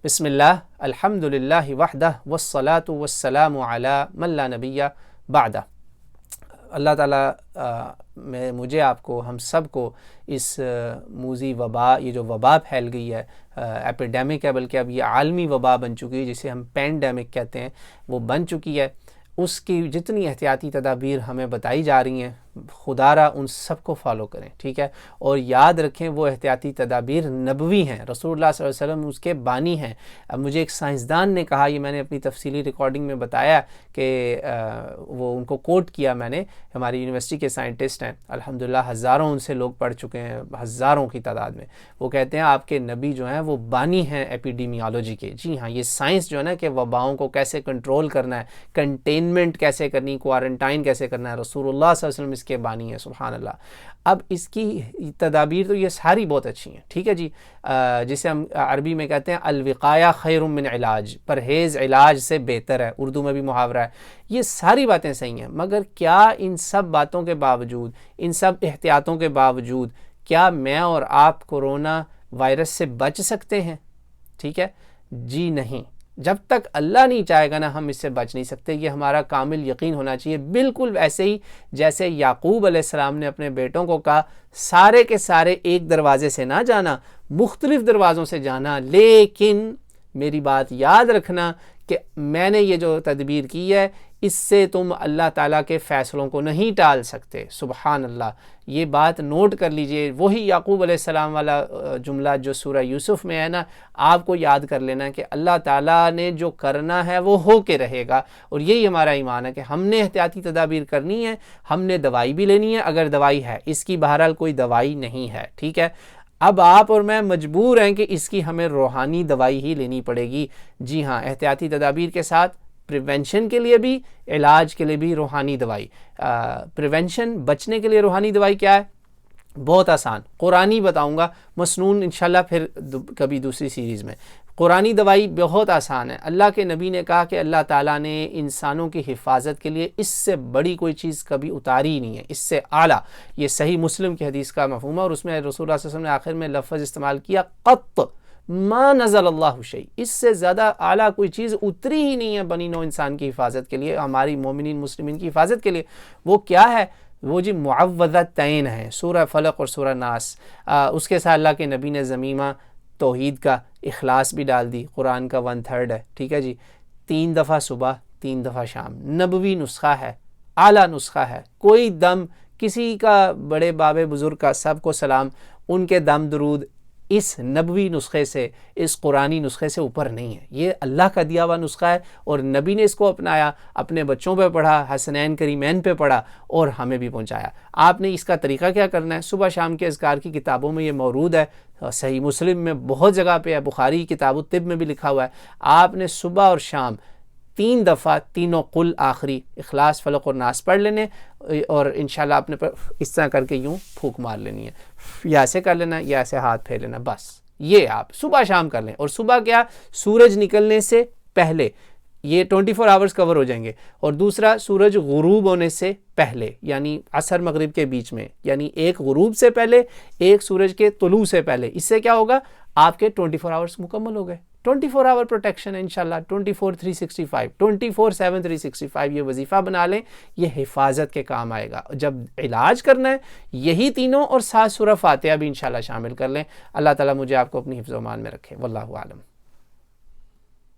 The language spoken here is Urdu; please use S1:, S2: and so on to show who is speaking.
S1: بسم اللہ الحمد للہ وحدہ والصلاة والسلام علی من لا نبی بعدہ۔ اللہ تعالیٰ مجھے آپ کو ہم سب کو اس موذی وبا، یہ جو وبا پھیل گئی ہے، ایپیڈیمک ہے، بلکہ اب یہ عالمی وبا بن چکی ہے جسے ہم پینڈیمک کہتے ہیں، وہ بن چکی ہے، اس کی جتنی احتیاطی تدابیر ہمیں بتائی جا رہی ہیں خدا را ان سب کو فالو کریں، ٹھیک ہے، اور یاد رکھیں وہ احتیاطی تدابیر نبوی ہیں، رسول اللہ صلی اللہ علیہ وسلم اس کے بانی ہیں۔ اب مجھے ایک سائنسدان نے کہا، یہ میں نے اپنی تفصیلی ریکارڈنگ میں بتایا کہ وہ ان کو کوٹ کیا میں نے، ہماری یونیورسٹی کے سائنٹسٹ ہیں، الحمدللہ ہزاروں ان سے لوگ پڑھ چکے ہیں، ہزاروں کی تعداد میں، وہ کہتے ہیں آپ کے نبی جو ہیں وہ بانی ہیں ایپیڈیمیالوجی کے۔ جی ہاں، یہ سائنس جو ہے نا کہ وباؤں کو کیسے کنٹرول کرنا ہے، کنٹینمنٹ کیسے کرنی، کوارنٹائن کیسے کرنا ہے، رسول اللہ صلی اللہ علیہ وسلم اس کے بانی ہے، سبحان اللہ۔ اب اس کی تدابیر تو یہ ساری بہت اچھی ہیں، ٹھیک ہے جی، جسے ہم عربی میں کہتے ہیں الوقایہ خیر من علاج، پرہیز علاج سے بہتر ہے، اردو میں بھی محاورہ ہے۔ یہ ساری باتیں صحیح ہیں، مگر کیا ان سب باتوں کے باوجود، ان سب احتیاطوں کے باوجود، کیا میں اور آپ کورونا وائرس سے بچ سکتے ہیں؟ ٹھیک ہے جی نہیں، جب تک اللہ نہیں چاہے گا نا ہم اس سے بچ نہیں سکتے، یہ ہمارا کامل یقین ہونا چاہیے۔ بالکل ایسے ہی جیسے یعقوب علیہ السلام نے اپنے بیٹوں کو کہا سارے کے سارے ایک دروازے سے نہ جانا، مختلف دروازوں سے جانا، لیکن میری بات یاد رکھنا کہ میں نے یہ جو تدبیر کی ہے اس سے تم اللہ تعالیٰ کے فیصلوں کو نہیں ٹال سکتے، سبحان اللہ۔ یہ بات نوٹ کر لیجئے، وہی یعقوب علیہ السلام والا جملہ جو سورہ یوسف میں ہے نا، آپ کو یاد کر لینا کہ اللہ تعالیٰ نے جو کرنا ہے وہ ہو کے رہے گا، اور یہی ہمارا ایمان ہے کہ ہم نے احتیاطی تدابیر کرنی ہے، ہم نے دوائی بھی لینی ہے اگر دوائی ہے، اس کی بہرحال کوئی دوائی نہیں ہے، ٹھیک ہے۔ اب آپ اور میں مجبور ہیں کہ اس کی ہمیں روحانی دوائی ہی لینی پڑے گی۔ جی ہاں، احتیاطی تدابیر کے ساتھ پریونشن کے لیے بھی، علاج کے لیے بھی روحانی دوائی۔ پریونشن، بچنے کے لیے روحانی دوائی کیا ہے؟ بہت آسان، قرآنی بتاؤں گا، مسنون انشاءاللہ پھر کبھی دوسری سیریز میں۔ قرآنی دوائی بہت آسان ہے، اللہ کے نبی نے کہا کہ اللہ تعالیٰ نے انسانوں کی حفاظت کے لیے اس سے بڑی کوئی چیز کبھی اتاری نہیں ہے، اس سے اعلیٰ۔ یہ صحیح مسلم کی حدیث کا مفہوم ہے، اور اس میں رسول اللہ صلی اللہ علیہ وسلم نے آخر میں لفظ استعمال کیا قط ما نزل اللہ شیء، اس سے زیادہ اعلیٰ کوئی چیز اتری ہی نہیں ہے بنی نوع انسان کی حفاظت کے لیے، ہماری مومنین مسلمین کی حفاظت کے لیے۔ وہ کیا ہے؟ وہ جی معوذتین ہیں، سورہ فلق اور سورہ ناس۔ اس کے ساتھ اللہ کے نبی نے ضمیمہ توحید کا، اخلاص بھی ڈال دی، قرآن کا 1/3 ہے، ٹھیک ہے جی، 3 دفعہ صبح 3 دفعہ شام، نبوی نسخہ ہے، اعلیٰ نسخہ ہے، کوئی دم کسی کا، بڑے بابے بزرگ کا، سب کو سلام، ان کے دم درود اس نبوی نسخے سے، اس قرآنی نسخے سے اوپر نہیں ہے۔ یہ اللہ کا دیا ہوا نسخہ ہے، اور نبی نے اس کو اپنایا، اپنے بچوں پہ پڑھا، حسنین کریمین پہ پڑھا، اور ہمیں بھی پہنچایا۔ آپ نے اس کا طریقہ کیا کرنا ہے؟ صبح شام کے اذکار کی کتابوں میں یہ موجود ہے، صحیح مسلم میں بہت جگہ پہ ہے، بخاری کتاب الطب میں بھی لکھا ہوا ہے۔ آپ نے صبح اور شام 3 دفعہ تینوں قل آخری، اخلاص فلق اور ناس پڑھ لینے، اور انشاءاللہ آپ نے اس طرح کر کے یوں پھونک مار لینی ہے، یا ایسے کر لینا یا ایسے ہاتھ پھیر لینا، بس یہ آپ صبح شام کر لیں۔ اور صبح کیا؟ سورج نکلنے سے پہلے، یہ 24 آورز کور ہو جائیں گے، اور دوسرا سورج غروب ہونے سے پہلے، یعنی عصر مغرب کے بیچ میں، یعنی ایک غروب سے پہلے، ایک سورج کے طلوع سے پہلے۔ اس سے کیا ہوگا؟ آپ کے 24 آورز مکمل ہو گئے، 24 آور پروٹیکشن ہے انشاءاللہ، 24/365، 24/7 365 یہ وظیفہ بنا لیں، یہ حفاظت کے کام آئے گا۔ جب علاج کرنا ہے یہی تینوں، اور ساتھ سورہ فاتحہ بھی انشاءاللہ شامل کر لیں۔ اللہ تعالیٰ مجھے آپ کو اپنی حفظ و امان میں رکھے، واللہ اعلم۔